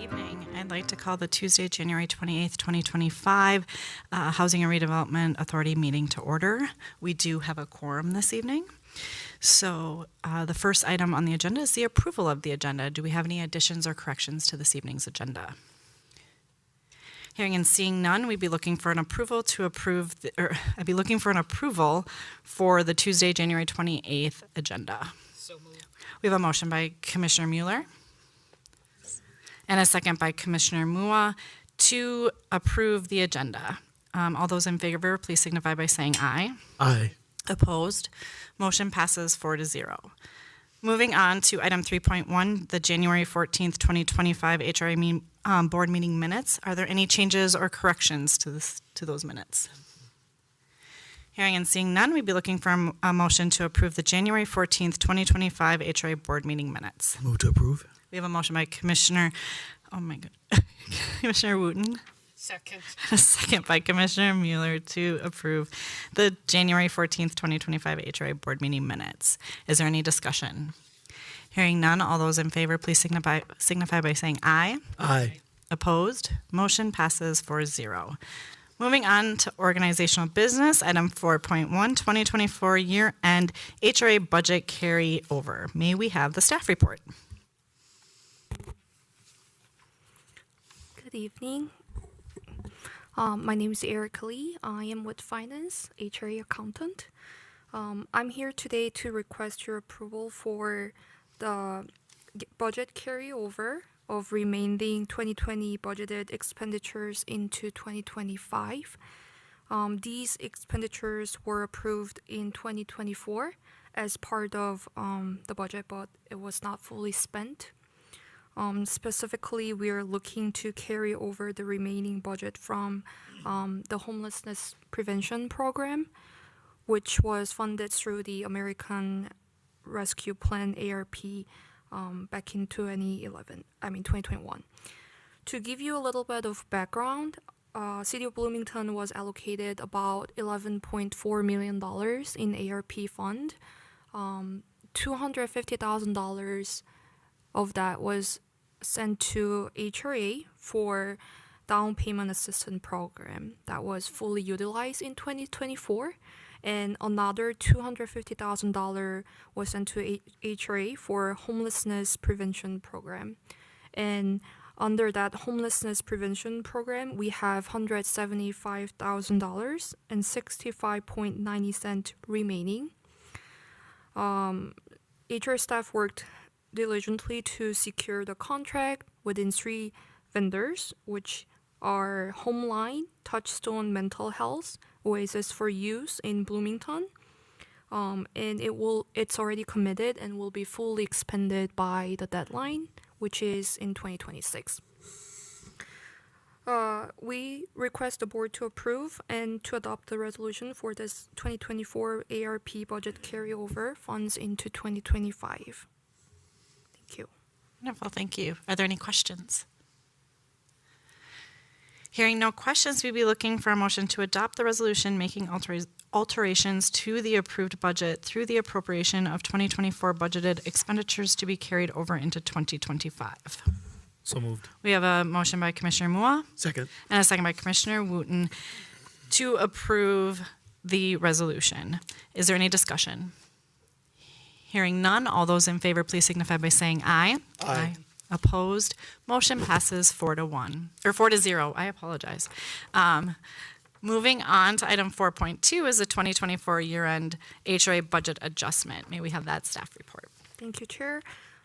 Evening. I'd like to call the Tuesday, January 28th, 2025 Housing and Redevelopment Authority meeting to order. We do have a quorum this evening. So the first item on the agenda is the approval of the agenda. Do we have any additions or corrections to this evening's agenda? Hearing and seeing none, we'd be looking for an approval to approve, I'd be looking for an approval for the Tuesday, January 28th agenda. So moved. We have a motion by Commissioner Mueller and a second by Commissioner Mua to approve the agenda. All those in favor, please signify by saying aye. Aye. Opposed? Motion passes 4-0. Moving on to item 3.1, the January 14th, 2025 HRA board meeting minutes. Are there any changes or corrections to those minutes? Hearing and seeing none, we'd be looking for a motion to approve the January 14th, 2025 HRA board meeting minutes. Move to approve. We have a motion by Commissioner Wooten. Second. A second by Commissioner Mueller to approve the January 14th, 2025 HRA board meeting minutes. Is there any discussion? Hearing none, all those in favor, please signify by saying aye. Aye. Opposed? Motion passes 4-0. Moving on to organizational business, item 4.1, 2024 year-end HRA budget carryover. May we have the staff report? Good evening. My name is Erica Lee. I am with Finance, HRA Accountant. I'm here today to request your approval for the budget carryover of remaining 2020 budgeted expenditures into 2025. These expenditures were approved in 2024 as part of the budget, but it was not fully spent. Specifically, we are looking to carry over the remaining budget from the Homelessness Prevention Program, which was funded through the American Rescue Plan ARP back in 2021. To give you a little bit of background, City of Bloomington was allocated about $11.4 million in ARP fund. $250,000 of that was sent to HRA for down payment assistance program that was fully utilized in 2024, and another $250,000 was sent to HRA for homelessness prevention program. And under that homelessness prevention program, we have $175,000 and 65.90 cents remaining. HRA staff worked diligently to secure the contract within 3 vendors, which are Homeline, Touchstone Mental Health, Oasis for Youth in Bloomington, and it's already committed and will be fully expended by the deadline, which is in 2026. We request the board to approve and to adopt the resolution for this 2024 ARP budget carryover funds into 2025. Thank you. Wonderful, thank you. Are there any questions? Hearing no questions, we'd be looking for a motion to adopt the resolution making alterations to the approved budget through the appropriation of 2024 budgeted expenditures to be carried over into 2025. So moved. We have a motion by Commissioner Mua. Second. And a second by Commissioner Wooten to approve the resolution. Is there any discussion? Hearing none, all those in favor, please signify by saying aye. Aye. Opposed? Motion passes 4-0. I apologize. Moving on to item 4.2 is the 2024 year-end HRA budget adjustment. May we have that staff report? Thank you, Chair.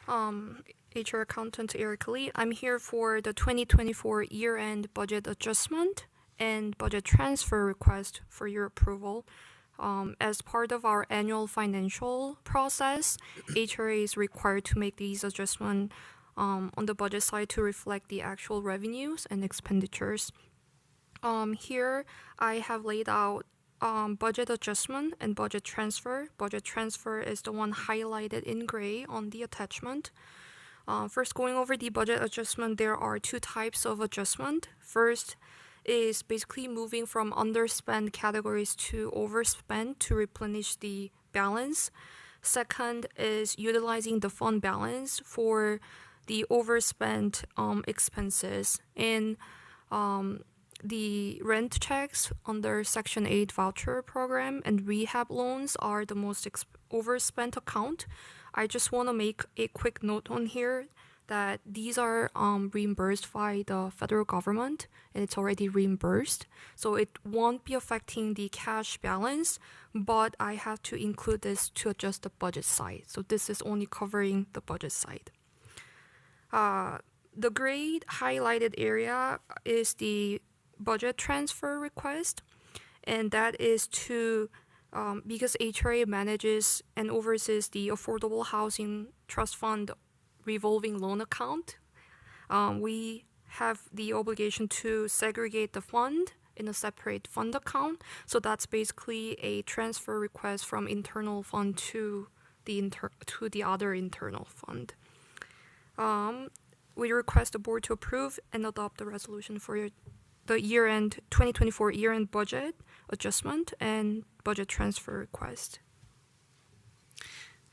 HR Accountant Erica Lee. I'm here for the 2024 year-end budget adjustment and budget transfer request for your approval. As part of our annual financial process, HRA is required to make these adjustments on the budget side to reflect the actual revenues and expenditures. Here, I have laid out budget adjustment and budget transfer. Budget transfer is the one highlighted in gray on the attachment. First, going over the budget adjustment, there are 2 types of adjustment. First is basically moving from underspend categories to overspend to replenish the balance. Second is utilizing the fund balance for the overspent expenses in the rent checks under Section 8 voucher program and rehab loans are the most overspent account. I just want to make a quick note on here that these are reimbursed by the federal government and it's already reimbursed. So it won't be affecting the cash balance, but I have to include this to adjust the budget side. So this is only covering the budget side. The gray highlighted area is the budget transfer request, and that is to because HRA manages and oversees the Affordable Housing Trust Fund revolving loan account. We have the obligation to segregate the fund in a separate fund account. So that's basically a transfer request from internal fund to the other internal fund. We request the board to approve and adopt the resolution for the year-end 2024 year-end budget adjustment and budget transfer request.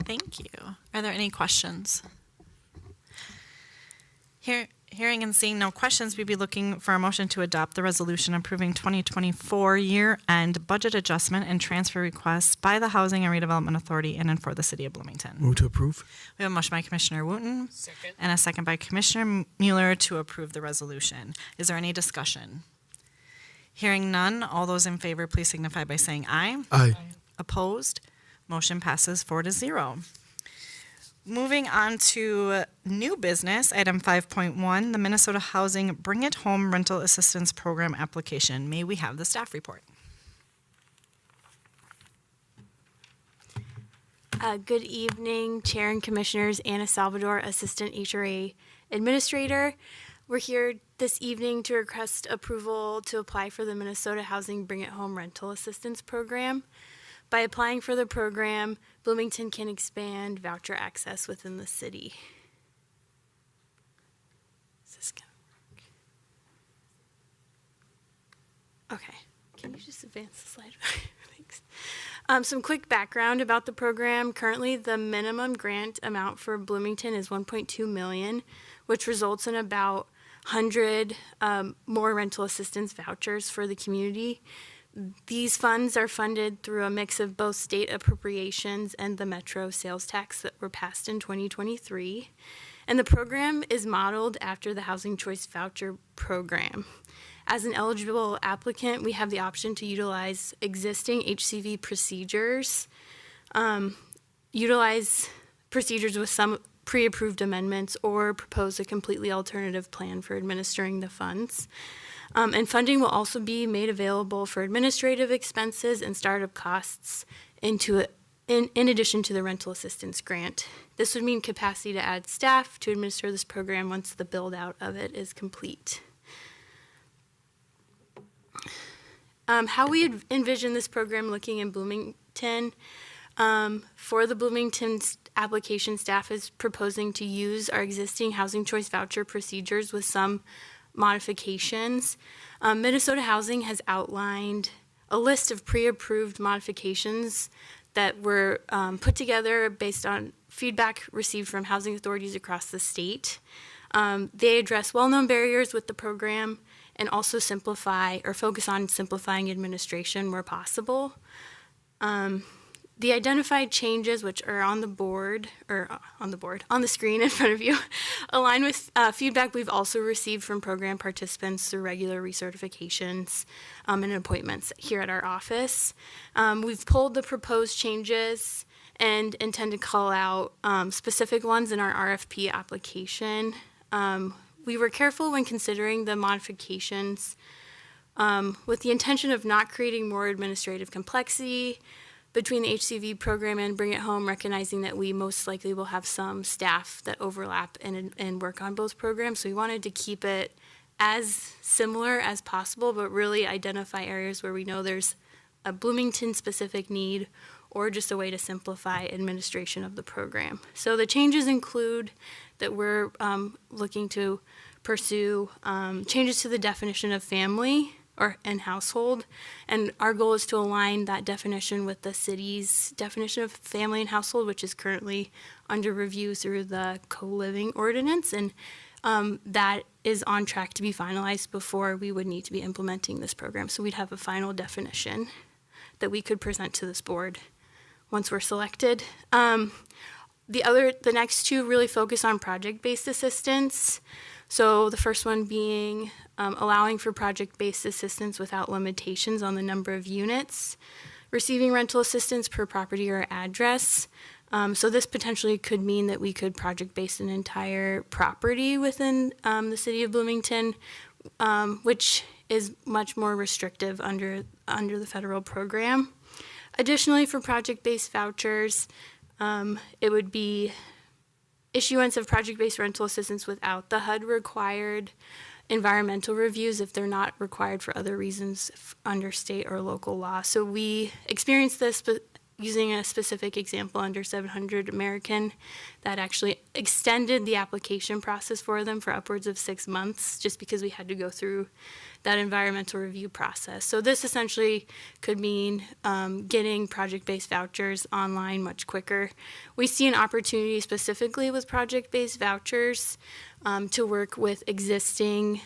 Thank you. Are there any questions? Hearing and seeing no questions, we'd be looking for a motion to adopt the resolution approving 2024 year-end budget adjustment and transfer requests by the Housing and Redevelopment Authority in and for the City of Bloomington. Move to approve. We have a motion by Commissioner Wooten Second. and a second by Commissioner Mueller to approve the resolution. Is there any discussion? Hearing none, all those in favor, please signify by saying aye. Aye. Opposed? Motion passes 4-0. Moving on to new business, item 5.1, the Minnesota Housing Bring It Home Rental Assistance Program application. May we have the staff report? Good evening, Chair and Commissioners. Anna Salvador, Assistant HRA Administrator. We're here this evening to request approval to apply for the Minnesota Housing Bring It Home Rental Assistance Program. By applying for the program, Bloomington can expand voucher access within the city. Is this gonna work? Okay, can you just advance the slide? Thanks. Some quick background about the program. Currently, the minimum grant amount for Bloomington is $1.2 million, which results in about 100 more rental assistance vouchers for the community. These funds are funded through a mix of both state appropriations and the Metro sales tax that were passed in 2023. And the program is modeled after the Housing Choice Voucher Program. As an eligible applicant, we have the option to utilize existing HCV procedures, utilize procedures with some pre-approved amendments, or propose a completely alternative plan for administering the funds. And funding will also be made available for administrative expenses and startup costs in addition to the rental assistance grant. This would mean capacity to add staff to administer this program once the build out of it is complete. How we envision this program looking in Bloomington, for the Bloomington application, staff is proposing to use our existing Housing Choice Voucher procedures with some modifications. Minnesota Housing has outlined a list of pre-approved modifications that were put together based on feedback received from housing authorities across the state. They address well-known barriers with the program and also simplify or focus on simplifying administration where possible. The identified changes, which are on the screen in front of you, align with feedback we've also received from program participants through regular recertifications and appointments here at our office. We've pulled the proposed changes and intend to call out specific ones in our RFP application. We were careful when considering the modifications with the intention of not creating more administrative complexity between the HCV program and Bring It Home, recognizing that we most likely will have some staff that overlap and work on both programs. So we wanted to keep it as similar as possible, but really identify areas where we know there's a Bloomington-specific need or just a way to simplify administration of the program. So the changes include that we're looking to pursue changes to the definition of family, and household. And our goal is to align that definition with the city's definition of family and household, which is currently under review through the co-living ordinance. And that is on track to be finalized before we would need to be implementing this program. So we'd have a final definition that we could present to this board once we're selected. The next two really focus on project-based assistance. So the first one being allowing for project-based assistance without limitations on the number of units, receiving rental assistance per property or address. So this potentially could mean that we could project-base an entire property within the city of Bloomington, which is much more restrictive under the federal program. Additionally, for project-based vouchers, it would be issuance of project-based rental assistance without the HUD required environmental reviews if they're not required for other reasons under state or local law. So we experienced this using a specific example under 700 American that actually extended the application process for them for upwards of 6 months just because we had to go through that environmental review process. So this essentially could mean getting project-based vouchers online much quicker. We see an opportunity specifically with project-based vouchers to work with existing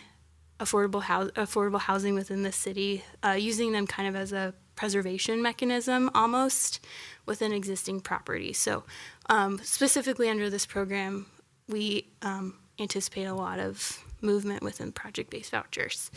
affordable housing within the city, using them kind of as a preservation mechanism almost within existing property. So specifically under this program, we anticipate a lot of movement within project-based vouchers.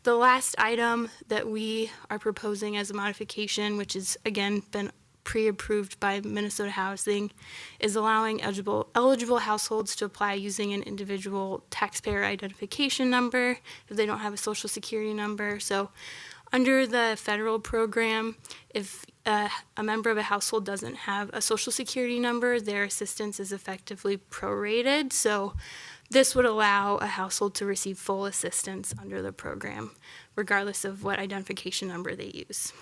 The last item that we are proposing as a modification, which has again been pre-approved by Minnesota Housing, is allowing eligible households to apply using an individual taxpayer identification number if they don't have a social security number. So under the federal program, if a member of a household doesn't have a social security number, their assistance is effectively prorated. So this would allow a household to receive full assistance under the program, regardless of what identification number they use.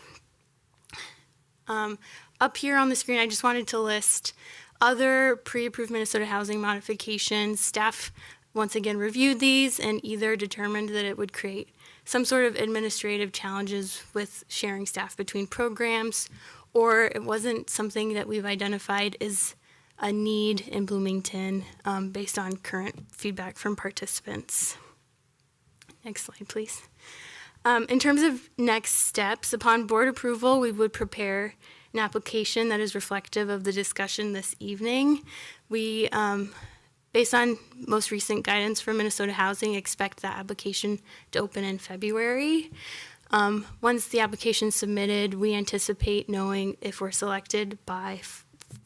Up here on the screen, I just wanted to list other pre-approved Minnesota housing modifications. Staff once again reviewed these and either determined that it would create some sort of administrative challenges with sharing staff between programs, or it wasn't something that we've identified as a need in Bloomington based on current feedback from participants. Next slide, please. In terms of next steps, upon board approval, we would prepare an application that is reflective of the discussion this evening. We, based on most recent guidance from Minnesota Housing, expect that application to open in February. Once the application is submitted, we anticipate knowing if we're selected by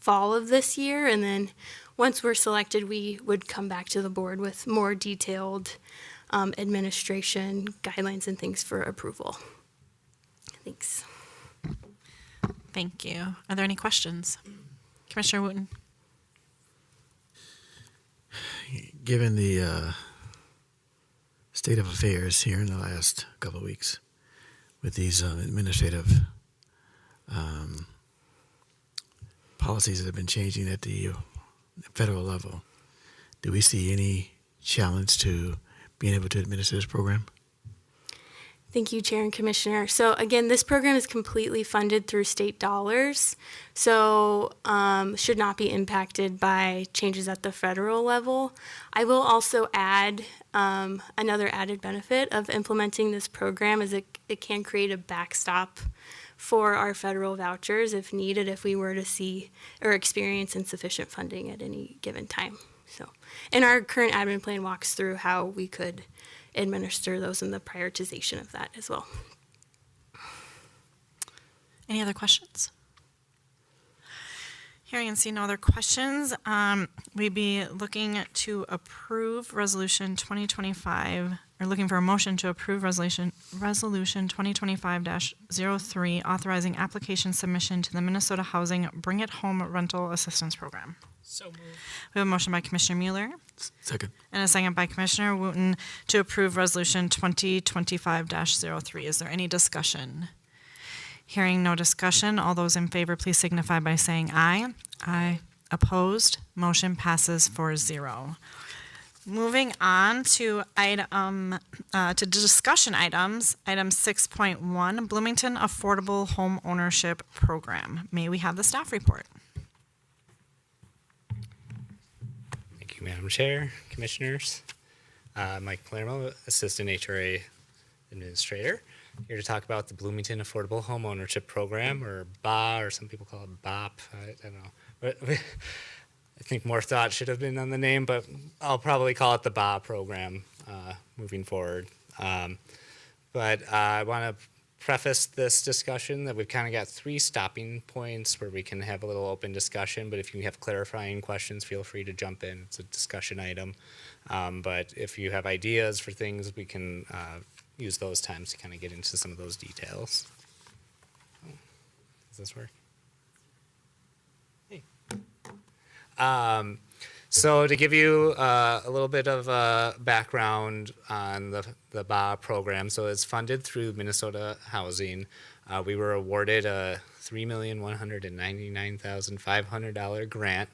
fall of this year, and then once we're selected, we would come back to the board with more detailed administration guidelines and things for approval. Thanks. Thank you. Are there any questions? Commissioner Wooten. Given the state of affairs here in the last couple of weeks with these administrative policies that have been changing at the federal level, do we see any challenge to being able to administer this program? Thank you, Chair and Commissioner. So again, this program is completely funded through state dollars, so should not be impacted by changes at the federal level. I will also add another added benefit of implementing this program is it can create a backstop for our federal vouchers if needed, if we were to see or experience insufficient funding at any given time. So, and our current admin plan walks through how we could administer those and the prioritization of that as well. Any other questions? Hearing and seeing no other questions, we'd be looking to approve Resolution 2025, or looking for a motion to approve Resolution 2025-03, authorizing application submission to the Minnesota Housing Bring It Home Rental Assistance Program. So moved. We have a motion by Commissioner Mueller Second. and a second by Commissioner Wooten to approve Resolution 2025-03. Is there any discussion? Hearing no discussion, all those in favor, please signify by saying aye. Aye. Opposed? Motion passes 4-0. Moving on to discussion items. Item 6.1, Bloomington Affordable Home Ownership Program. May we have the staff report? Thank you, Madam Chair, Commissioners. Mike Palermo, Assistant HRA Administrator, here to talk about the Bloomington Affordable Home Ownership Program, or BA, or some people call it BOP. I don't know. But I think more thought should have been on the name, but I'll probably call it the BA program moving forward. But I want to preface this discussion that we've kind of got 3 stopping points where we can have a little open discussion, but if you have clarifying questions, feel free to jump in. It's a discussion item. But if you have ideas for things, we can use those times to kind of get into some of those details. Does this work? Hey. So to give you a little bit of background on the BA program, so it's funded through Minnesota Housing. We were awarded a $3,199,500 grant,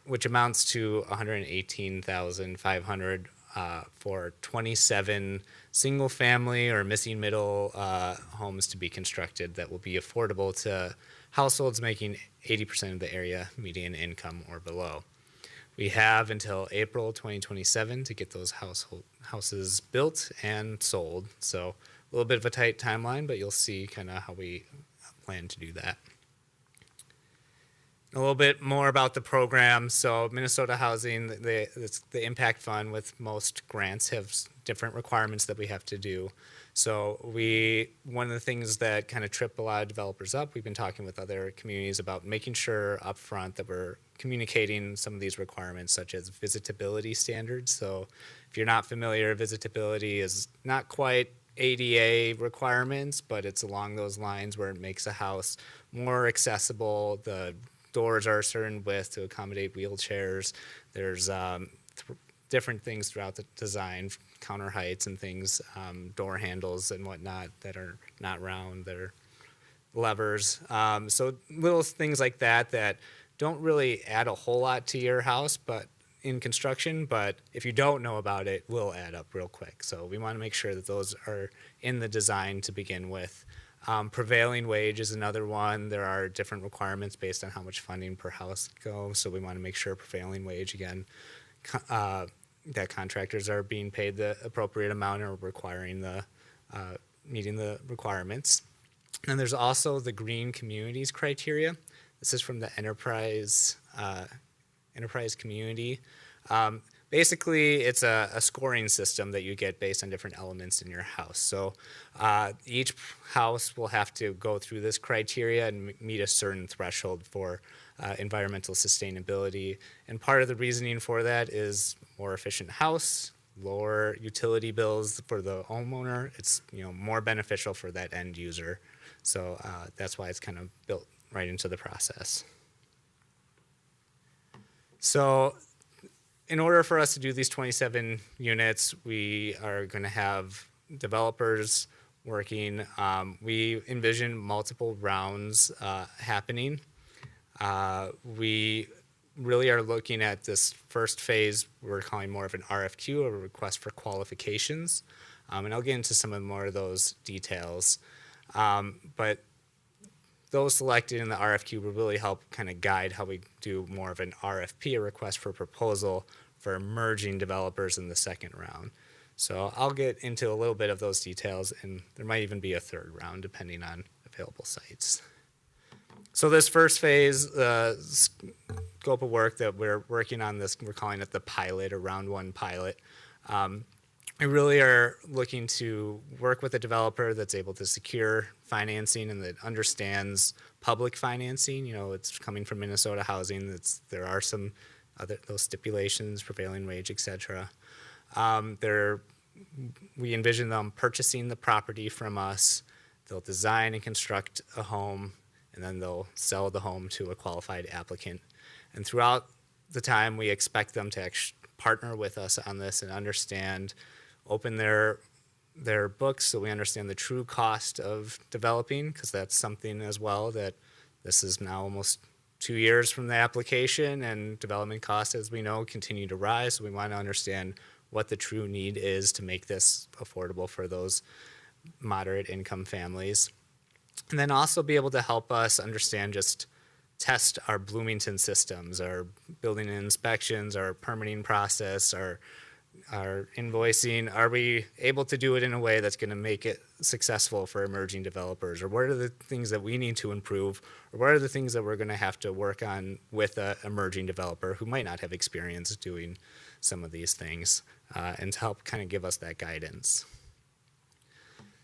which amounts to $118,500 for 27 single-family or missing middle homes to be constructed that will be affordable to households making 80% of the area median income or below. We have until April 2027 to get those houses built and sold. So a little bit of a tight timeline, but you'll see kind of how we plan to do that. A little bit more about the program. So Minnesota Housing, it's the impact fund with most grants have different requirements that we have to do. So one of the things that kind of trip a lot of developers up, we've been talking with other communities about making sure up front that we're communicating some of these requirements, such as visitability standards. So if you're not familiar, visitability is not quite ADA requirements, but it's along those lines where it makes a house more accessible. The doors are a certain width to accommodate wheelchairs. There's different things throughout the design, counter heights and things, door handles and whatnot that are not round, they're levers. So little things like that don't really add a whole lot to your house, but in construction, but if you don't know about it, will add up real quick. So we want to make sure that those are in the design to begin with. Prevailing wage is another one. There are different requirements based on how much funding per house goes, so we want to make sure prevailing wage, again, that contractors are being paid the appropriate amount or requiring meeting the requirements. And there's also the green communities criteria. This is from the enterprise community. Basically, it's a scoring system that you get based on different elements in your house. So each house will have to go through this criteria and meet a certain threshold for environmental sustainability. And part of the reasoning for that is more efficient house, lower utility bills for the homeowner. It's more beneficial for that end user. So that's why it's kind of built right into the process. So in order for us to do these 27 units, we are going to have developers working. We envision multiple rounds happening. We really are looking at this first phase, we're calling more of an RFQ, a request for qualifications. And I'll get into some more of those details. But those selected in the RFQ will really help kind of guide how we do more of an RFP, a request for proposal, for emerging developers in the second round. So I'll get into a little bit of those details, and there might even be a third round depending on available sites. So this first phase, scope of work that we're working on, we're calling it the pilot, or round 1 pilot. We really are looking to work with a developer that's able to secure financing and that understands public financing. It's coming from Minnesota Housing. There are some those stipulations, prevailing wage, etc. We envision them purchasing the property from us. They'll design and construct a home, and then they'll sell the home to a qualified applicant. And throughout the time, we expect them to actually partner with us on this and open their books so we understand the true cost of developing, because that's something as well that this is now almost 2 years from the application, and development costs, as we know, continue to rise. So we want to understand what the true need is to make this affordable for those moderate income families. And then also be able to help us understand, just test our Bloomington systems, our building inspections, our permitting process, our invoicing. Are we able to do it in a way that's going to make it successful for emerging developers? Or what are the things that we need to improve? Or what are the things that we're going to have to work on with an emerging developer who might not have experience doing some of these things, and to help kind of give us that guidance?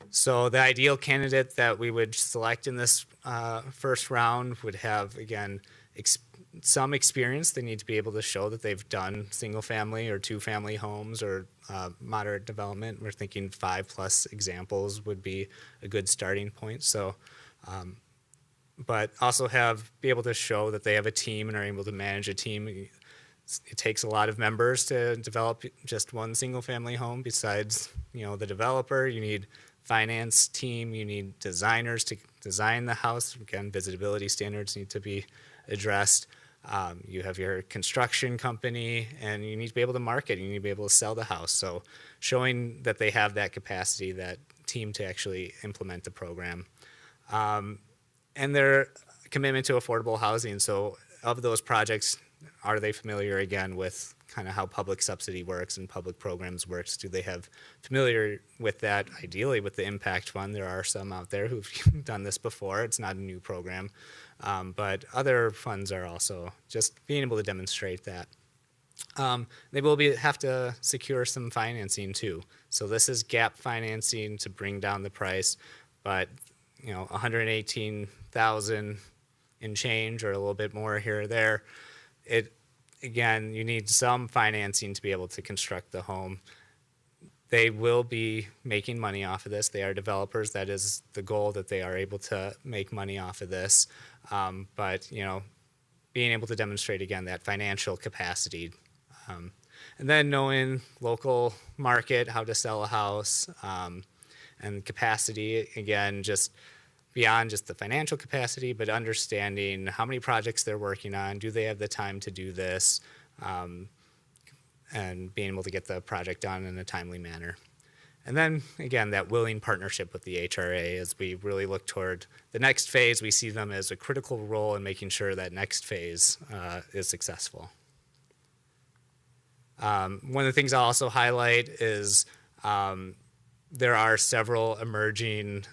So the ideal candidate that we would select in this first round would have, again, some experience. They need to be able to show that they've done single family or 2-family homes or moderate development. We're thinking 5+ examples would be a good starting point. So, but also be able to show that they have a team and are able to manage a team. It takes a lot of members to develop just one single family home. Besides, the developer, you need finance team, you need designers to design the house. Again, visibility standards need to be addressed. You have your construction company, and you need to be able to market. You need to be able to sell the house. So showing that they have that capacity, that team to actually implement the program. And their commitment to affordable housing. So of those projects, are they familiar, again, with kind of how public subsidy works and public programs works? Do they have familiar with that? Ideally with the impact fund. There are some out there who've done this before. It's not a new program. But other funds are also just being able to demonstrate that. They will have to secure some financing too. So this is gap financing to bring down the price, but $118,000 in change or a little bit more here or there. Again, you need some financing to be able to construct the home. They will be making money off of this. They are developers. That is the goal, that they are able to make money off of this. But being able to demonstrate, again, that financial capacity. And then knowing local market, how to sell a house, and capacity, again, just beyond just the financial capacity, but understanding how many projects they're working on. Do they have the time to do this? And being able to get the project done in a timely manner. And then, again, that willing partnership with the HRA as we really look toward the next phase. We see them as a critical role in making sure that next phase is successful. One of the things I'll also highlight is there are several emerging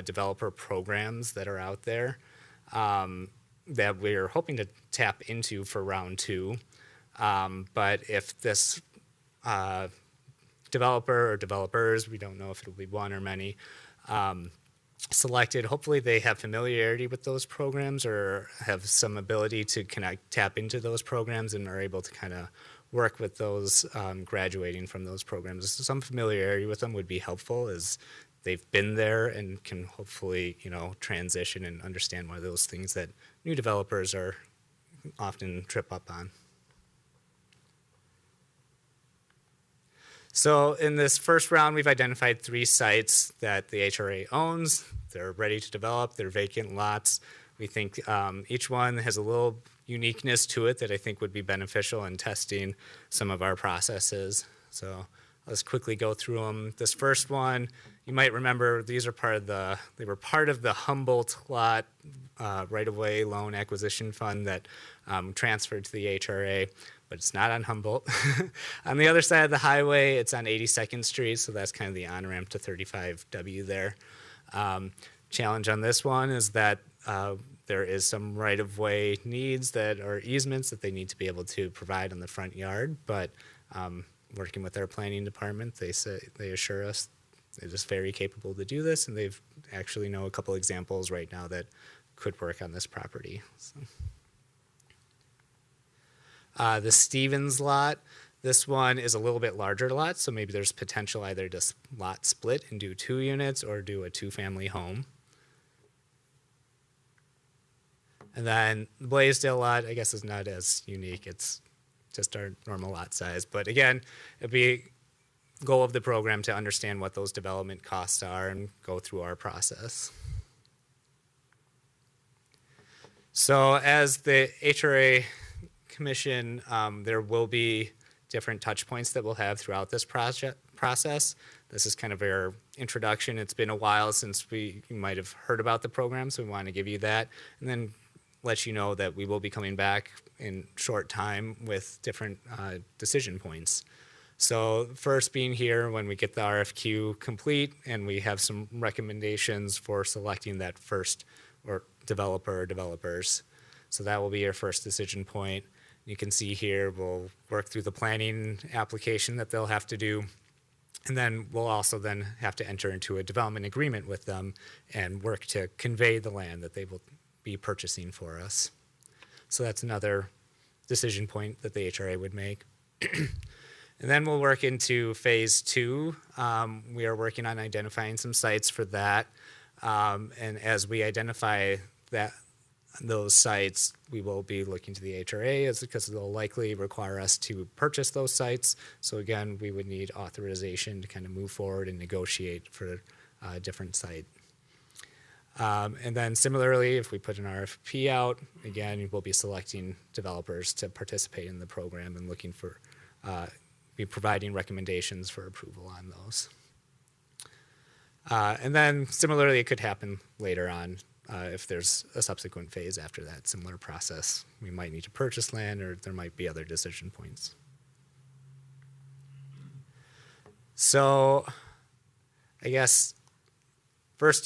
developer programs that are out there that we're hoping to tap into for round 2. But if this developer or developers, we don't know if it'll be one or many, selected, hopefully they have familiarity with those programs or have some ability to tap into those programs and are able to kind of work with those graduating from those programs. Some familiarity with them would be helpful, as they've been there and can hopefully transition and understand one of those things that new developers are often trip up on. So in this first round, we've identified 3 sites that the HRA owns. They're ready to develop. They're vacant lots. We think each one has a little uniqueness to it that I think would be beneficial in testing some of our processes. So let's quickly go through them. This first one, you might remember, they were part of the Humboldt lot right-of-way loan acquisition fund that transferred to the HRA, but it's not on Humboldt. On the other side of the highway, it's on 82nd Street, so that's kind of the on-ramp to 35W there. Challenge on this one is that there is some right-of-way needs that are easements that they need to be able to provide on the front yard, but working with our planning department, they assure us they're just very capable to do this, and they've actually know a couple examples right now that could work on this property. So. The Stevens lot, this one is a little bit larger lot, so maybe there's potential either to lot split and do 2 units or do a 2-family home. And then the Blaisdell lot, I guess, is not as unique. It's just our normal lot size. But again, it'd be goal of the program to understand what those development costs are and go through our process. So as the HRA Commission, there will be different touch points that we'll have throughout this process. This is kind of our introduction. It's been a while since you might have heard about the program, so we want to give you that, and then let you know that we will be coming back in short time with different decision points. So first being here when we get the RFQ complete and we have some recommendations for selecting that first or developer or developers. So that will be your first decision point. You can see here we'll work through the planning application that they'll have to do. And then we'll also then have to enter into a development agreement with them and work to convey the land that they will be purchasing for us. So that's another decision point that the HRA would make. And then we'll work into phase 2. We are working on identifying some sites for that. And as we identify those sites, we will be looking to the HRA because they'll likely require us to purchase those sites. So again, we would need authorization to kind of move forward and negotiate for a different site. And then similarly, if we put an RFP out, again, we'll be selecting developers to participate in the program and looking for, be providing recommendations for approval on those. And then similarly, it could happen later on if there's a subsequent phase after that similar process. We might need to purchase land or there might be other decision points. So I guess first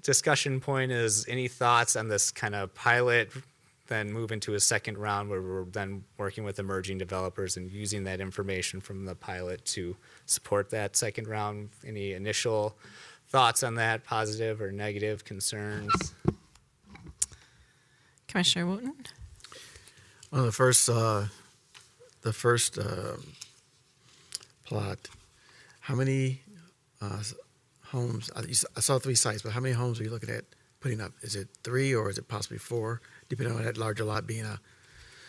discussion point is any thoughts on this kind of pilot, then move into a second round where we're then working with emerging developers and using that information from the pilot to support that second round. Any initial thoughts on that, positive or negative concerns? Commissioner Wooten? Well, the first plot, how many homes? I saw 3 sites, but how many homes are you looking at putting up? Is it 3 or is it possibly 4, depending on that larger lot being a?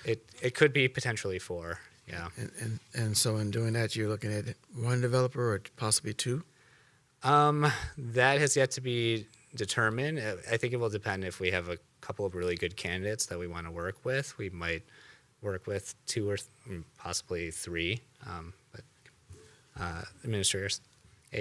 It could be potentially 4, yeah. And so in doing that, you're looking at 1 developer or possibly 2? That has yet to be determined. I think it will depend if we have a couple of really good candidates that we want to work with. We might work with 2 or possibly 3, but administrators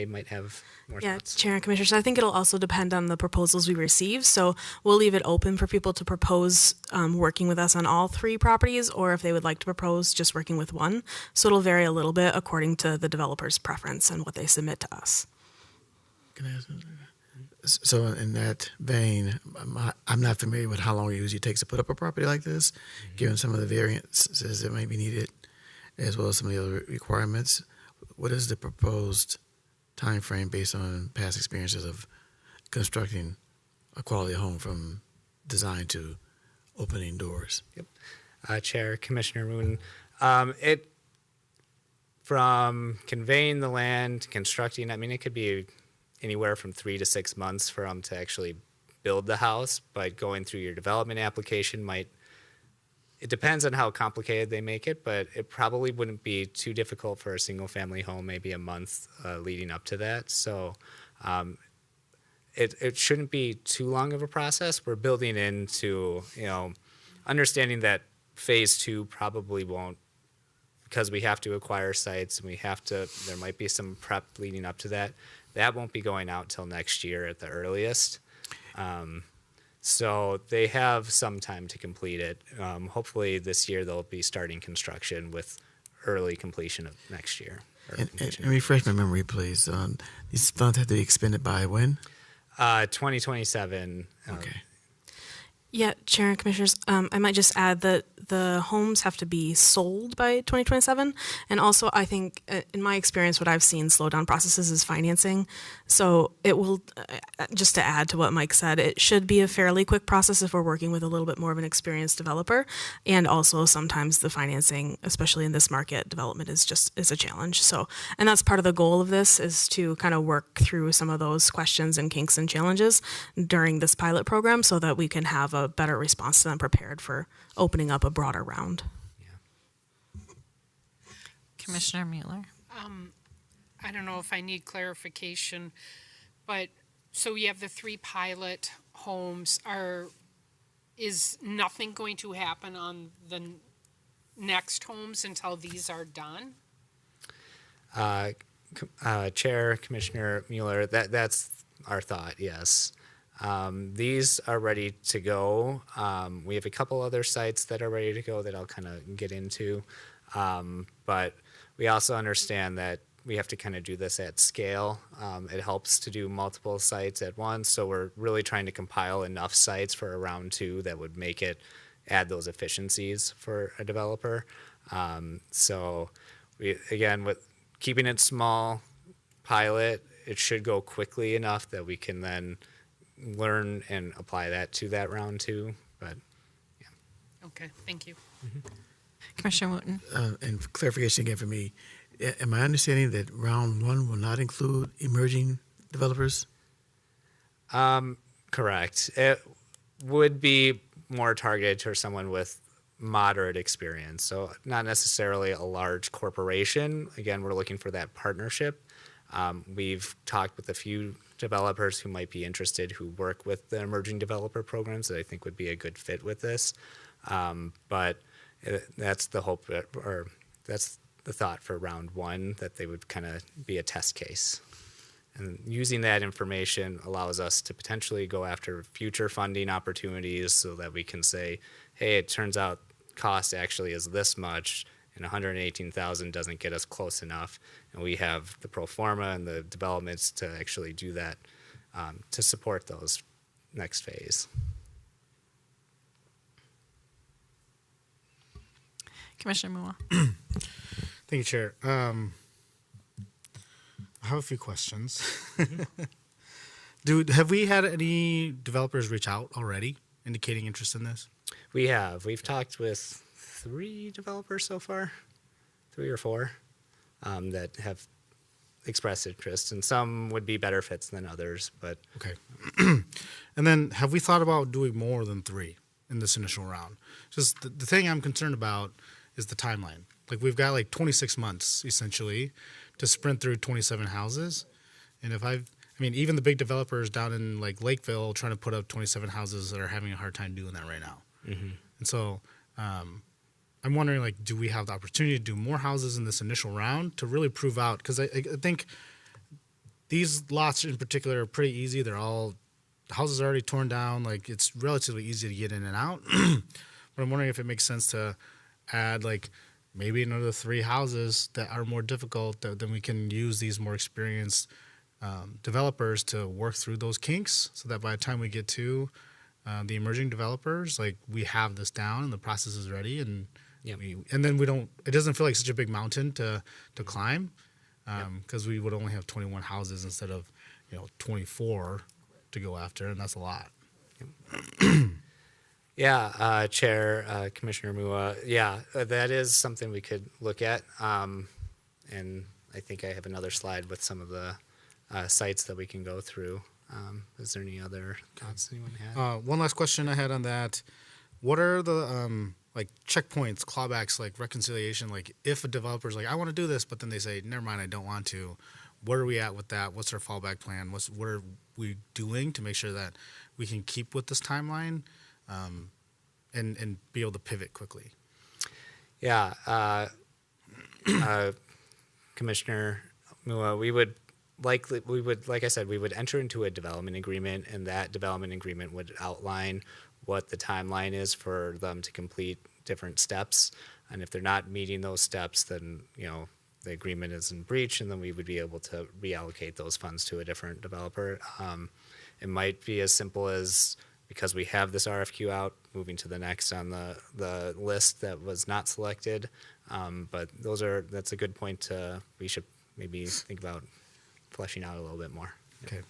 might have more thoughts. Chair and Commissioners, I think it'll also depend on the proposals we receive. So we'll leave it open for people to propose working with us on all 3 properties, or if they would like to propose just working with 1. So it'll vary a little bit according to the developer's preference and what they submit to us. Can I ask? So in that vein, I'm not familiar with how long it usually takes to put up a property like this, given some of the variances that may be needed, as well as some of the other requirements. What is the proposed time frame based on past experiences of constructing a quality home from design to opening doors? Yep. Chair, Commissioner Moon, from conveying the land to constructing, I mean, it could be anywhere from 3 to 6 months for them to actually build the house, but going through your development application it depends on how complicated they make it, but it probably wouldn't be too difficult for a single family home, maybe a month leading up to that. So it shouldn't be too long of a process. We're building into, understanding that phase 2 probably won't, because we have to acquire sites and there might be some prep leading up to that. That won't be going out till next year at the earliest. So they have some time to complete it. Hopefully this year they'll be starting construction with early completion of next year. And refresh my memory, please. These funds have to be expended by when? 2027. Okay. Yeah, Chair and Commissioners, I might just add that the homes have to be sold by 2027. And also, I think, in my experience, what I've seen slow down processes is financing. So it will, just to add to what Mike said, it should be a fairly quick process if we're working with a little bit more of an experienced developer. And also, sometimes the financing, especially in this market, development is a challenge. So, and that's part of the goal of this, is to kind of work through some of those questions and kinks and challenges during this pilot program so that we can have a better response to them prepared for opening up a broader round. Commissioner Mueller? I don't know if I need clarification, but so you have the 3 pilot homes. is nothing going to happen on the next homes until these are done? Chair, Commissioner Mueller, that's our thought, yes. These are ready to go. We have a couple other sites that are ready to go that I'll kind of get into. But we also understand that we have to kind of do this at scale. It helps to do multiple sites at once, so we're really trying to compile enough sites for a round 2 that would make it add those efficiencies for a developer. So we, again, with keeping it small, pilot, it should go quickly enough that we can then learn and apply that to that round 2. But Okay, thank you. Commissioner Wooten. And for clarification again for me, am I understanding that round 1 will not include emerging developers? correct. It would be more targeted to someone with moderate experience. So not necessarily a large corporation. Again, we're looking for that partnership. We've talked with a few developers who might be interested who work with the emerging developer programs that I think would be a good fit with this. But that's the hope, or that's the thought for round 1, that they would kind of be a test case. And using that information allows us to potentially go after future funding opportunities so that we can say, hey, it turns out cost actually is this much, and 118,000 doesn't get us close enough. And we have the pro forma and the developments to actually do that, to support those next phase. Commissioner Mua. Thank you, Chair. I have a few questions. Have we had any developers reach out already indicating interest in this? We have. We've talked with 3 developers so far, 3 or 4, that have expressed interest, and some would be better fits than others. But Okay. And then have we thought about doing more than 3 in this initial round? Just the thing I'm concerned about is the timeline. Like, we've got like 26 months essentially to sprint through 27 houses. And if I mean, even the big developers down in like Lakeville trying to put up 27 houses that are having a hard time doing that right now. mm-hmm. And so I'm wondering, like, do we have the opportunity to do more houses in this initial round to really prove out? Because I think these lots in particular are pretty easy. They're all, the houses are already torn down. Like, it's relatively easy to get in and out. But I'm wondering if it makes sense to add, like, maybe another 3 houses that are more difficult, that then we can use these more experienced developers to work through those kinks, so that by the time we get to the emerging developers, like, we have this down and the process is ready, and Yep. and then we don't. It doesn't feel like such a big mountain to climb, because we would only have 21 houses instead of 24 to go after, and that's a lot. Yeah, Chair, Commissioner Mua, that is something we could look at. And I think I have another slide with some of the sites that we can go through. Is there any other thoughts anyone had? One last question I had on that: what are the like checkpoints, clawbacks, like reconciliation? Like, if a developer's like, I want to do this, but then they say, never mind, I don't want to. Where are we at with that? What's our fallback plan? What are we doing to make sure that we can keep with this timeline, and be able to pivot quickly? Yeah, Commissioner Mua, we would, like I said, we would enter into a development agreement, and that development agreement would outline what the timeline is for them to complete different steps. And if they're not meeting those steps, then the agreement is in breach, and then we would be able to reallocate those funds to a different developer. It might be as simple as, because we have this RFQ out, moving to the next on the list that was not selected. But that's a good point. We should maybe think about fleshing out a little bit more. Okay.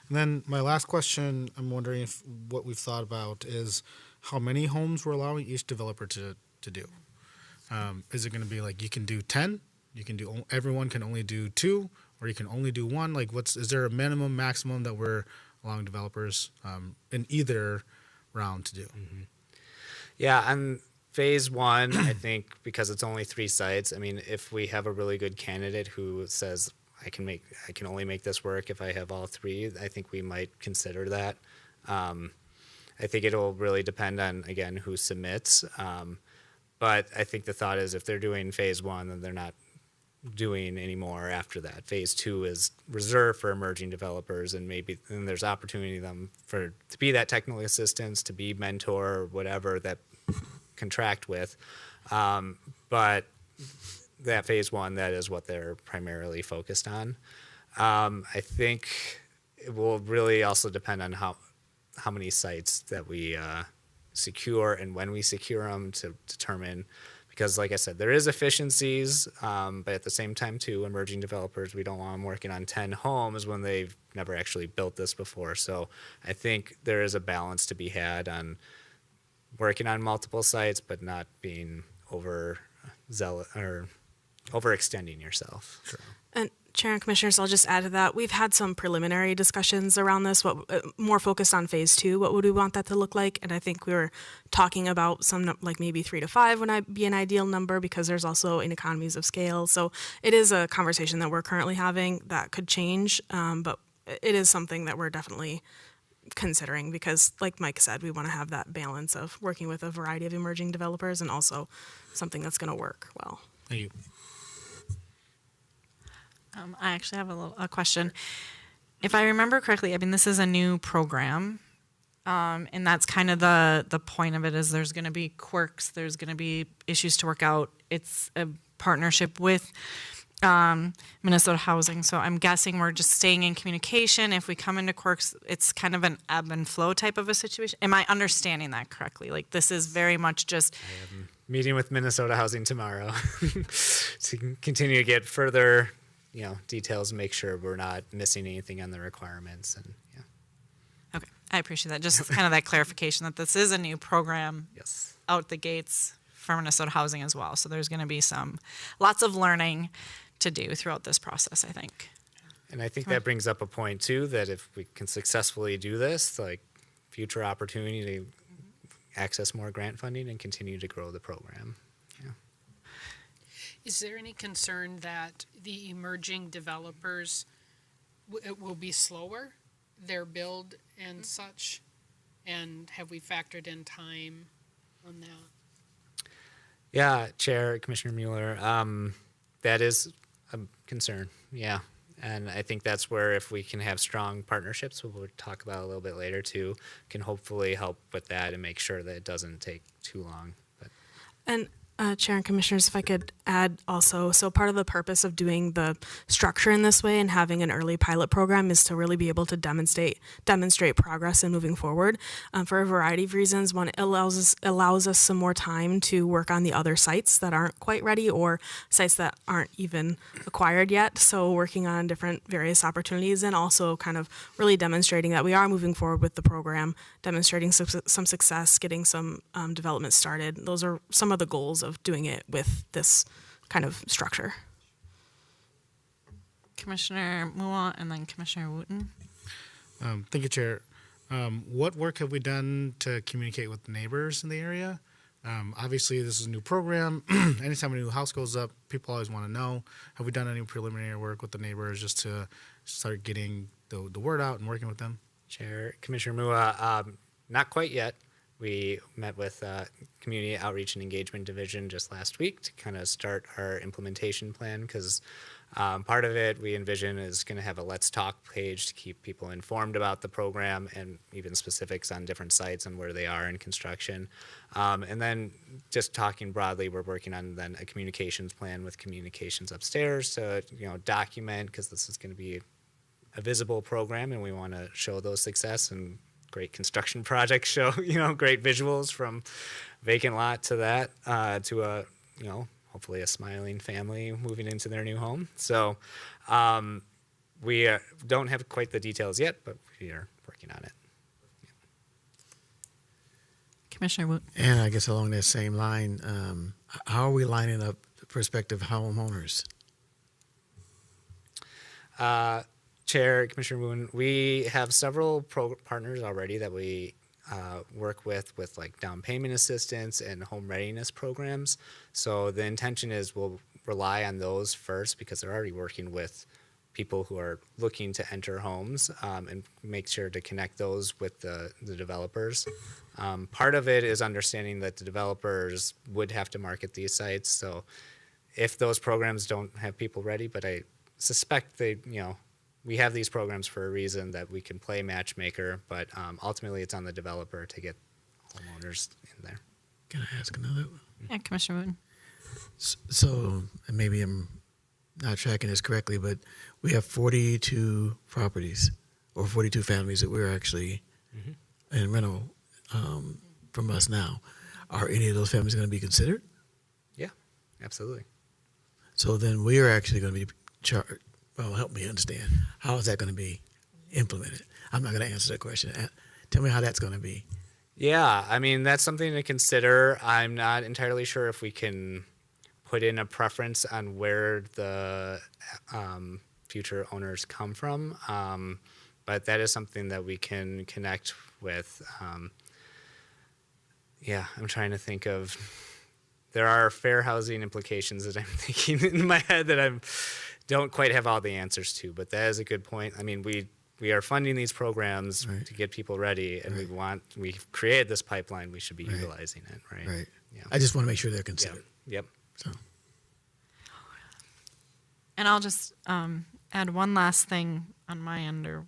And then my last question, I'm wondering if what we've thought about is how many homes we're allowing each developer to do. Is it going to be like, you can do 10, everyone can only do 2, or you can only do 1? Like, is there a minimum, maximum that we're allowing developers in either round to do? Mm-hmm. Yeah, on phase 1, I think, because it's only 3 sites, I mean, if we have a really good candidate who says, I can only make this work if I have all 3, I think we might consider that. I I think it'll really depend on, again, who submits. But I think the thought is if they're doing phase 1, then they're not doing any more after that. Phase 2 is reserved for emerging developers, and maybe then there's opportunity them to be that technical assistance, to be mentor, or whatever that contract with. But that phase 1, that is what they're primarily focused on. I think it will really also depend on how many sites that we secure and when we secure them to determine. Because like I said, there is efficiencies, but at the same time too, emerging developers, we don't want them working on 10 homes when they've never actually built this before. So I think there is a balance to be had on working on multiple sites, but not being overzealous or overextending yourself. So. And Chair and Commissioners, I'll just add to that. We've had some preliminary discussions around this, more focused on phase 2. What would we want that to look like? And I think we were talking about some, like maybe 3 to 5 would be an ideal number, because there's also ineconomies of scale. So it is a conversation that we're currently having that could change, but it is something that we're definitely considering, because like Mike said, we want to have that balance of working with a variety of emerging developers and also something that's going to work well. Thank you. I actually have a question. If I remember correctly, I mean, this is a new program, and that's kind of the point of it is there's going to be quirks, there's going to be issues to work out. It's a partnership with Minnesota Housing, so I'm guessing we're just staying in communication. If we come into quirks, it's kind of an ebb and flow type of a situation. Am I understanding that correctly? Like, this is very much just... Meeting with Minnesota Housing tomorrow to continue to get further details and make sure we're not missing anything on the requirements. And Okay, I appreciate that. Just kind of that clarification that this is a new program yes, out the gates for Minnesota Housing as well. So there's going to be lots of learning to do throughout this process, I think. and I think that brings up a point too, that if we can successfully do this, like future opportunity to access more grant funding and continue to grow the program. Is there any concern that the emerging developers it will be slower, their build and such? And have we factored in time on that? Yeah, Chair, Commissioner Mueller, that is a concern, yeah. And I think that's where if we can have strong partnerships, we'll talk about a little bit later too, can hopefully help with that and make sure that it doesn't take too long. But. And Chair and Commissioners, if I could add also, so part of the purpose of doing the structure in this way and having an early pilot program is to really be able to demonstrate progress and moving forward for a variety of reasons. One, it allows us some more time to work on the other sites that aren't quite ready or sites that aren't even acquired yet. So working on different various opportunities and also kind of really demonstrating that we are moving forward with the program, demonstrating some success, getting some development started. Those are some of the goals of doing it with this kind of structure. Commissioner Mua and then Commissioner Wooten. Thank you, Chair. What work have we done to communicate with the neighbors in the area? Obviously, this is a new program. Anytime a new house goes up, people always want to know. Have we done any preliminary work with the neighbors just to start getting the word out and working with them? Chair, Commissioner Mua, not quite yet. We met with Community Outreach and Engagement Division just last week to kind of start our implementation plan, because part of it we envision is going to have a Let's Talk page to keep people informed about the program and even specifics on different sites and where they are in construction. And then just talking broadly, we're working on then a communications plan with communications upstairs to document, because this is going to be a visible program and we want to show those success, and great construction projects show, great visuals from vacant lot to that, to a, hopefully a smiling family moving into their new home. So we don't have quite the details yet, but we are working on it. Commissioner Woot. And I guess along that same line, how are we lining up prospective homeowners? Chair, Commissioner Moon, we have several partners already that we work with like down payment assistance and home readiness programs. So the intention is we'll rely on those first, because they're already working with people who are looking to enter homes, and make sure to connect those with the developers. Part of it is understanding that the developers would have to market these sites. So if those programs don't have people ready, but I suspect we have these programs for a reason, that we can play matchmaker, but ultimately it's on the developer to get homeowners in there. Can I ask another one? Yeah, Commissioner Wooten. So, and maybe I'm not tracking this correctly, but we have 42 properties or 42 families that we're actually in rental from us now. Are any of those families going to be considered? Yeah, absolutely. So then we are actually going to be charged. Well, help me understand. How is that going to be implemented? I'm not going to answer that question. Tell me how that's going to be. Yeah, I mean, that's something to consider. I'm not entirely sure if we can put in a preference on where the future owners come from, but that is something that we can connect with. Yeah, I'm trying to think of. There are fair housing implications that I'm thinking in my head that I don't quite have all the answers to, but that is a good point. I mean, we are funding these programs to get people ready, and we've created this pipeline. We should be utilizing it, right? Right. Yeah. I just want to make sure they're considered. Yep. So. And I'll just add one last thing on my end, or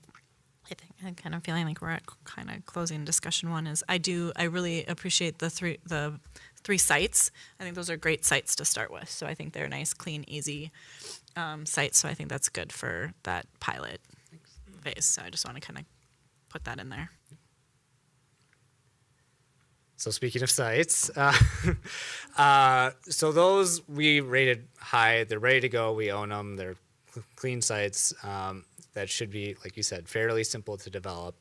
I think I'm kind of feeling like we're at kind of closing discussion one is I really appreciate the three sites. I think those are great sites to start with. So I think they're nice, clean, easy sites. So I think that's good for that pilot phase. So I just want to kind of put that in there. So speaking of sites, so those we rated high. They're ready to go. We own them. They're clean sites that should be, like you said, fairly simple to develop.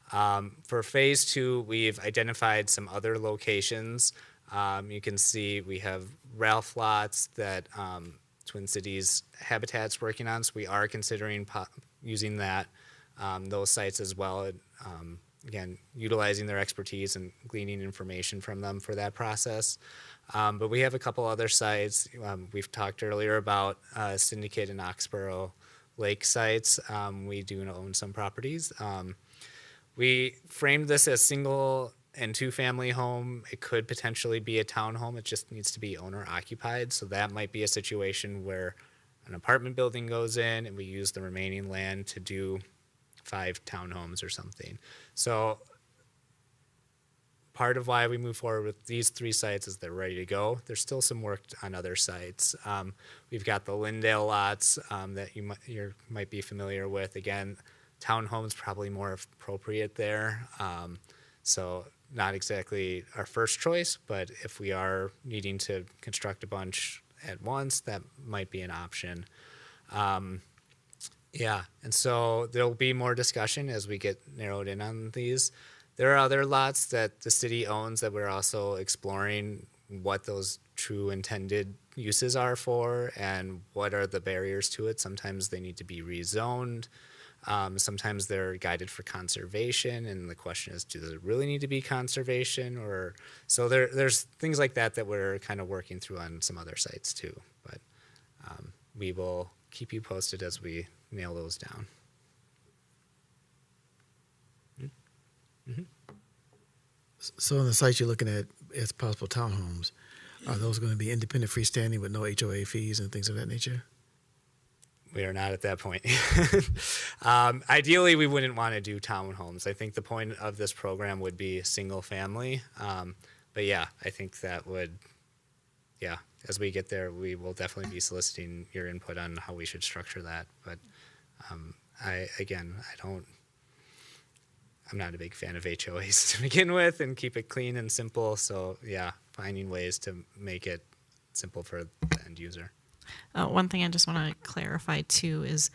For phase 2, we've identified some other locations. You can see we have Ralph lots that Twin Cities Habitat's working on, so we are considering using those sites as well. Again, utilizing their expertise and gleaning information from them for that process. But we have a couple other sites. We've talked earlier about Syndicate and Oxborough Lake sites. We do own some properties. We framed this as single and two-family home. It could potentially be a townhome. It just needs to be owner-occupied. So that might be a situation where an apartment building goes in and we use the remaining land to do 5 townhomes or something. So part of why we move forward with these 3 sites is they're ready to go. There's still some work on other sites. We've got the Lindale lots that you might be familiar with. Again, townhomes probably more appropriate there. So not exactly our first choice, but if we are needing to construct a bunch at once, that might be an option. Yeah, and so there'll be more discussion as we get narrowed in on these. There are other lots that the city owns that we're also exploring what those true intended uses are for and what are the barriers to it. Sometimes they need to be rezoned. Sometimes they're guided for conservation, and the question is, does it really need to be conservation? Or so there's things like that that we're kind of working through on some other sites too. But we will keep you posted as we nail those down. Mm-hmm. So on the sites you're looking at as possible townhomes, are those going to be independent freestanding with no HOA fees and things of that nature? We are not at that point. Ideally, we wouldn't want to do townhomes. I think the point of this program would be single family. But yeah, I think that would, as we get there, we will definitely be soliciting your input on how we should structure that. But I'm not a big fan of HOAs to begin with and keep it clean and simple. So yeah, finding ways to make it simple for the end user. One thing I just want to clarify too is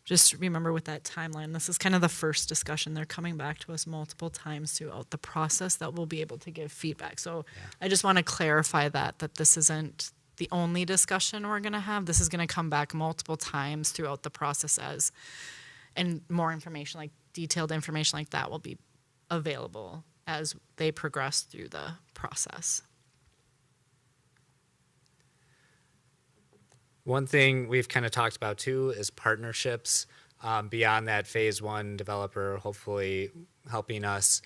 just remember with that timeline, this is kind of the first discussion. They're coming back to us multiple times throughout the process that we'll be able to give feedback. So I just want to clarify that this isn't the only discussion we're going to have. This is going to come back multiple times throughout the process and more information, like detailed information like that will be available as they progress through the process. One thing we've kind of talked about too is partnerships beyond that phase one developer, hopefully helping us.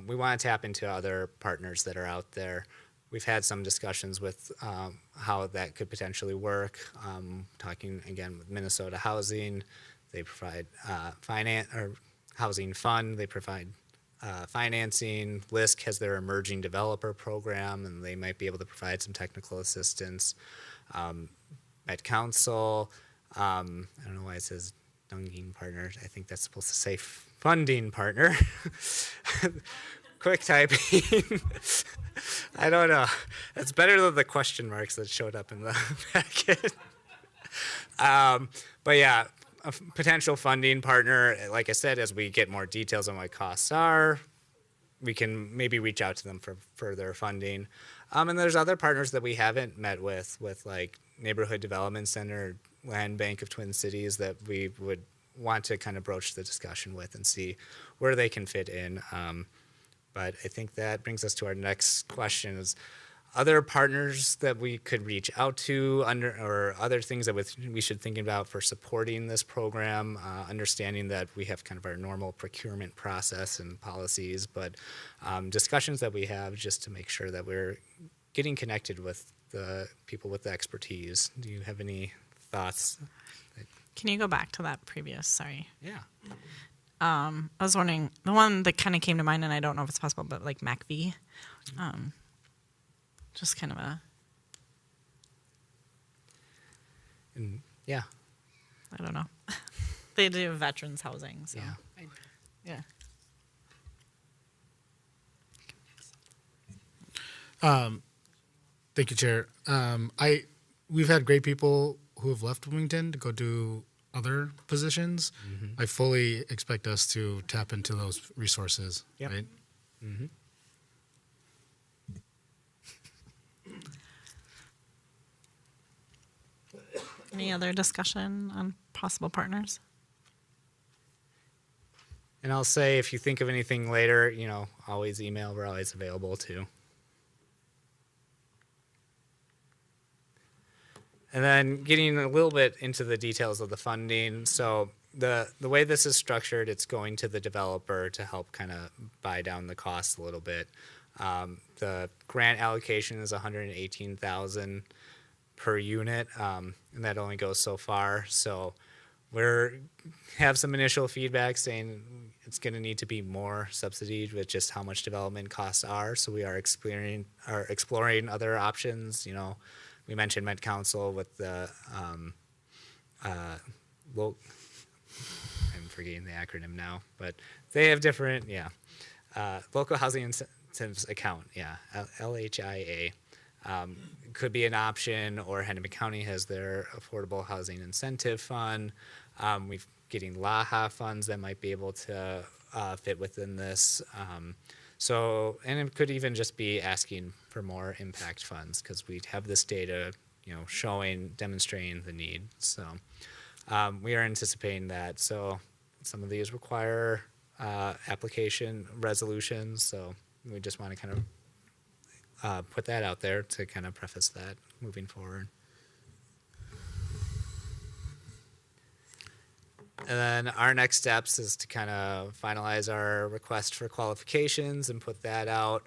We want to tap into other partners that are out there. We've had some discussions with how that could potentially work. Talking again with Minnesota Housing, they provide housing fund. They provide financing. LISC has their emerging developer program, and they might be able to provide some technical assistance. Met Council, I don't know why it says Dunging partner. I think that's supposed to say funding partner. Quick typing. I don't know. It's better than the question marks that showed up in the packet. But yeah, a potential funding partner, like I said, as we get more details on what costs are, we can maybe reach out to them for further funding. And there's other partners that we haven't met with like Neighborhood Development Center, Land Bank of Twin Cities, that we would want to kind of broach the discussion with and see where they can fit in. But I think that brings us to our next question: is other partners that we could reach out to or other things that we should think about for supporting this program, understanding that we have kind of our normal procurement process and policies, but discussions that we have just to make sure that we're getting connected with the people with the expertise. Do you have any thoughts? Can you go back to that previous? Sorry. Yeah. I was wondering, the one that kind of came to mind, and I don't know if it's possible, but like MACV. Just kind of Yeah. I don't know. They do veterans housing, so. Yeah. Yeah. Thank you, Chair. We've had great people who have left Bloomington to go do other positions. Mm-hmm. I fully expect us to tap into those resources. Yep. Right? Mm-hmm. Any other discussion on possible partners? And I'll say, if you think of anything later, always email. We're always available too. And then getting a little bit into the details of the funding. So the way this is structured, it's going to the developer to help kind of buy down the cost a little bit. The grant allocation is $118,000 per unit, and that only goes so far. So we have some initial feedback saying it's going to need to be more subsidied with just how much development costs are. So we are exploring other options. We mentioned Met Council with the I'm forgetting the acronym now, but they have different local housing incentives account, LHIA. Could be an option, or Hennepin County has their Affordable Housing Incentive Fund. We're getting LAHA funds that might be able to fit within this. And it could even just be asking for more impact funds, because we have this data, demonstrating the need. So we are anticipating that. So some of these require application resolutions. So we just want to kind of put that out there to kind of preface that moving forward. And then our next steps is to kind of finalize our request for qualifications and put that out,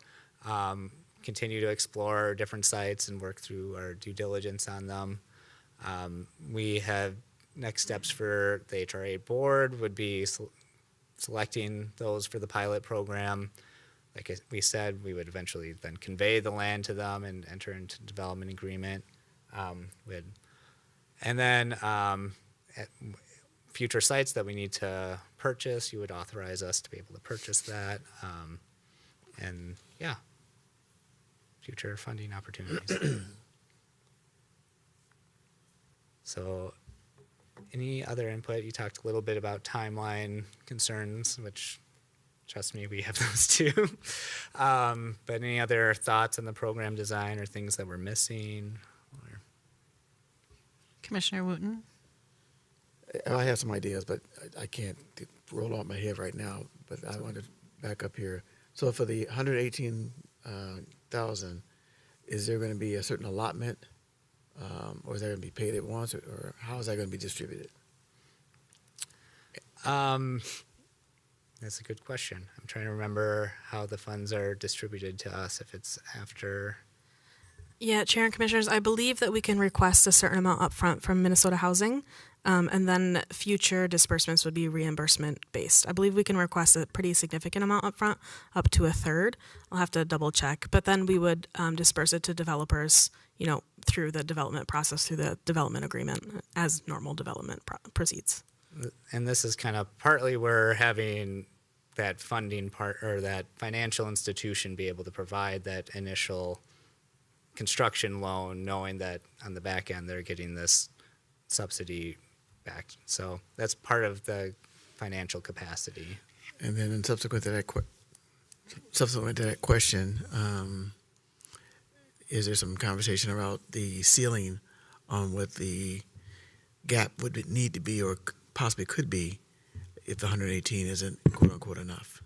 continue to explore different sites and work through our due diligence on them. We have next steps for the HRA board would be selecting those for the pilot program. Like we said, we would eventually then convey the land to them and enter into development agreement. And then future sites that we need to purchase, you would authorize us to be able to purchase that. Future funding opportunities. So any other input? You talked a little bit about timeline concerns, which, trust me, we have those too. But any other thoughts on the program design or things that we're missing? Commissioner Wooten? I have some ideas, but I can't roll off my head right now. But I want to back up here. So for the 118,000, is there going to be a certain allotment or is that going to be paid at once, or how is that going to be distributed? That's a good question. I'm trying to remember how the funds are distributed to us, if it's after. Yeah, Chair and Commissioners, I believe that we can request a certain amount upfront from Minnesota Housing, and then future disbursements would be reimbursement based. I believe we can request a pretty significant amount upfront, up to a third. I'll have to double check, but then we would disperse it to developers, through the development process, through the development agreement, as normal development proceeds. And this is kind of partly where having that funding part, or that financial institution be able to provide that initial construction loan, knowing that on the back end they're getting this subsidy back. So that's part of the financial capacity. And then, subsequent to that question, is there some conversation about the ceiling on what the gap would need to be, or possibly could be, if the 118 isn't quote unquote enough?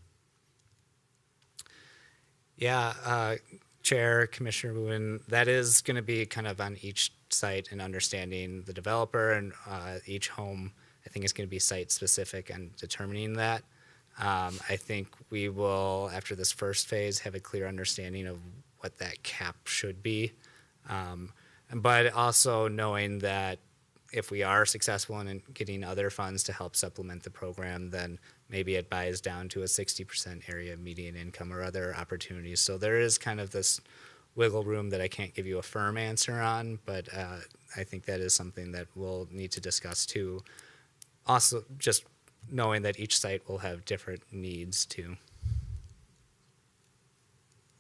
Yeah, Chair, Commissioner Bowen, that is going to be kind of on each site and understanding the developer, and each home, I think, is going to be site specific and determining that. I think we will, after this first phase, have a clear understanding of what that cap should be. But also knowing that if we are successful in getting other funds to help supplement the program, then maybe it buys down to a 60% area median income or other opportunities. So there is kind of this wiggle room that I can't give you a firm answer on, but I think that is something that we'll need to discuss too. Also, just knowing that each site will have different needs too.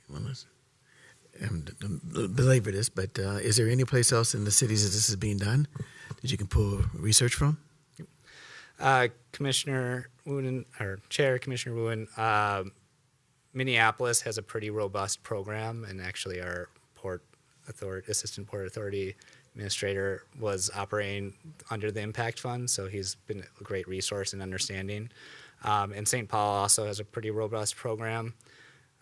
Well, belabor this, but is there any place else in the cities that this is being done that you can pull research from? Commissioner Wooten, or Chair Commissioner Wooten, Minneapolis has a pretty robust program, and actually our Assistant Port Authority Administrator was operating under the Impact Fund, so he's been a great resource in understanding. And St. Paul also has a pretty robust program.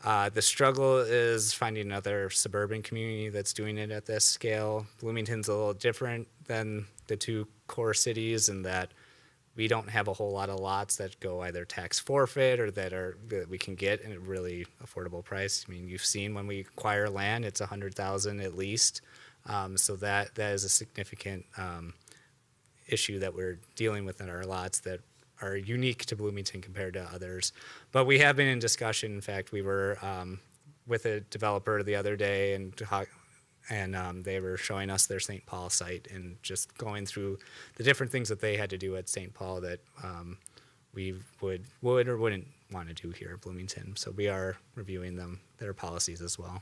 The struggle is finding another suburban community that's doing it at this scale. Bloomington's a little different than the two core cities in that we don't have a whole lot of lots that go either tax forfeit or that we can get at a really affordable price. I mean, you've seen when we acquire land, it's $100,000 at least. So that is a significant issue that we're dealing with in our lots that are unique to Bloomington compared to others. But we have been in discussion. In fact, we were with a developer the other day, and they were showing us their St. Paul site and just going through the different things that they had to do at St. Paul that we would or wouldn't want to do here at Bloomington. So we are reviewing their policies as well.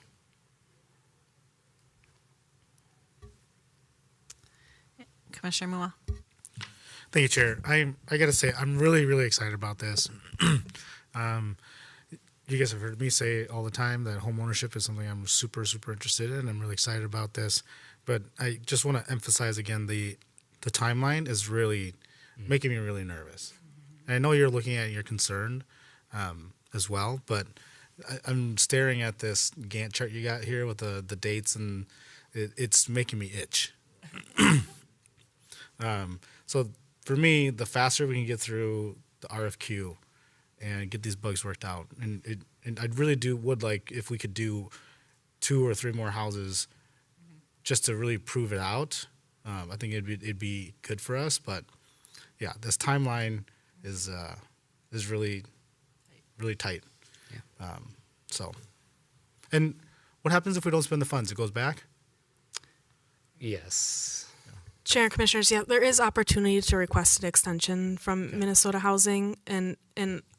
Commissioner Mua. Thank you, Chair. I got to say, I'm really, really excited about this. You guys have heard me say all the time that homeownership is something I'm super, super interested in. I'm really excited about this. But I just want to emphasize again, the timeline is really making me really nervous. And I know you're looking at it, you're concerned as well, but I'm staring at this Gantt chart you got here with the dates, and it's making me itch. So for me, the faster we can get through the RFQ and get these bugs worked out, and I really would like if we could do 2 or 3 more houses just to really prove it out. I think it'd be good for us, but yeah, this timeline is really, really tight. Yeah. So, and what happens if we don't spend the funds? It goes back? Yes. Chair and Commissioners, yeah, there is opportunity to request an extension from Minnesota Housing, and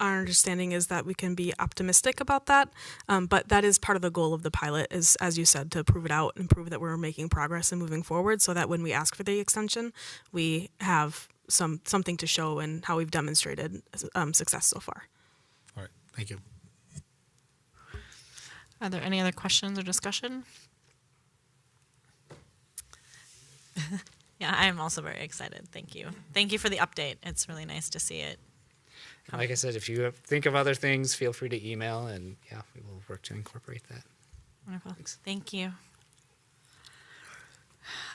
our understanding is that we can be optimistic about that, but that is part of the goal of the pilot, is, as you said, to prove it out and prove that we're making progress and moving forward, so that when we ask for the extension, we have something to show and how we've demonstrated success so far. All right, thank you. Are there any other questions or discussion? Yeah, I am also very excited. Thank you. Thank you for the update. It's really nice to see it. Like I said, if you think of other things, feel free to email, and yeah, we will work to incorporate that. Wonderful. Thank you.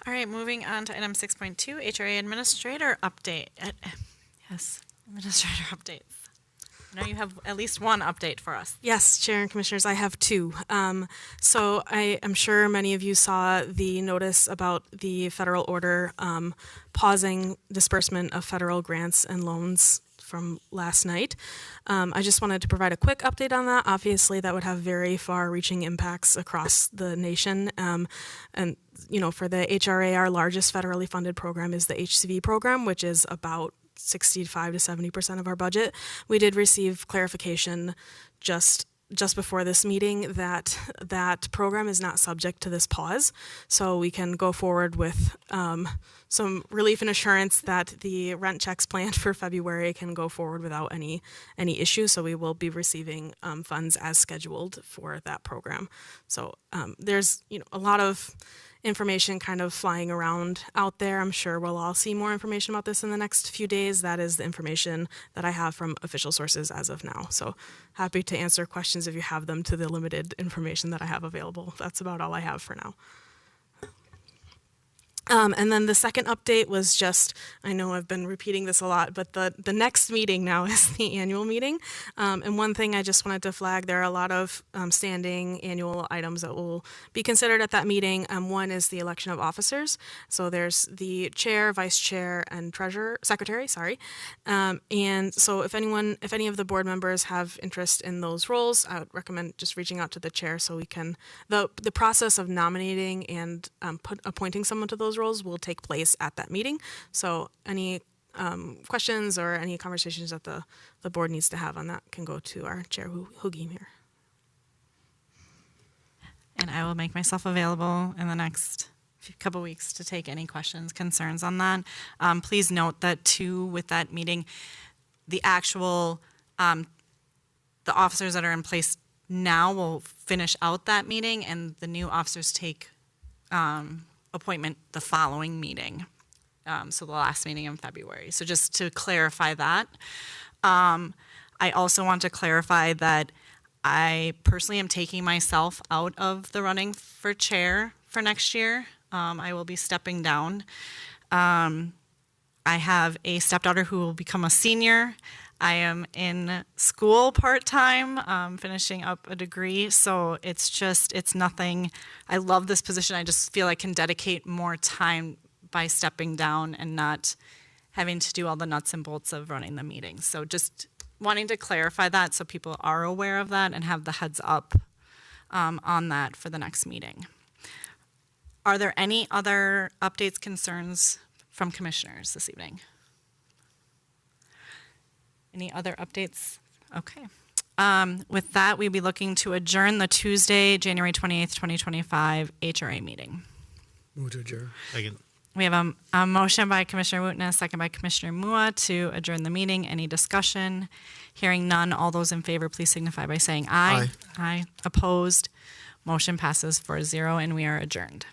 All right, moving on to item 6.2, HRA Administrator Update. Yes, Administrator Updates. I know you have at least one update for us. Yes, Chair and Commissioners, I have two. So I am sure many of you saw the notice about the federal order pausing disbursement of federal grants and loans from last night. I just wanted to provide a quick update on that. Obviously, that would have very far-reaching impacts across the nation. And, you know, for the HRA, our largest federally funded program is the HCV program, which is about 65 to 70% of our budget. We did receive clarification just before this meeting that that program is not subject to this pause, so we can go forward with some relief and assurance that the rent checks planned for February can go forward without any issue. So we will be receiving funds as scheduled for that program. So there's a lot of information kind of flying around out there. I'm sure we'll all see more information about this in the next few days. That is the information that I have from official sources as of now. So happy to answer questions if you have them to the limited information that I have available. That's about all I have for now. And then the second update was just, I know I've been repeating this a lot, but the next meeting now is the annual meeting. And one thing I just wanted to flag, there are a lot of standing annual items that will be considered at that meeting. One is the election of officers. So there's the chair, vice chair, and secretary. And so if any of the board members have interest in those roles, I would recommend just reaching out to the chair so we can, the process of nominating and appointing someone to those roles will take place at that meeting. So any questions or any conversations that the board needs to have on that can go to our chair, Hugim here. And I will make myself available in the next couple weeks to take any questions, concerns on that. Please note that too, with that meeting, the actual, the officers that are in place now will finish out that meeting, and the new officers take appointment the following meeting, so the last meeting in February. So just to clarify that. I also want to clarify that I personally am taking myself out of the running for chair for next year. I will be stepping down. I have a stepdaughter who will become a senior. I am in school part-time, finishing up a degree, so it's nothing. I love this position. I just feel I can dedicate more time by stepping down and not having to do all the nuts and bolts of running the meetings. So just wanting to clarify that so people are aware of that and have the heads up on that for the next meeting. Are there any other updates, concerns from commissioners this evening? Any other updates? Okay. With that, we'll be looking to adjourn the Tuesday, January 28th, 2025 HRA meeting. Move to adjourn. Second. We have a motion by Commissioner Wooten, a second by Commissioner Mua to adjourn the meeting. Any discussion? Hearing none, all those in favor, please signify by saying aye. Aye. Opposed? Motion passes 4-0, and we are adjourned.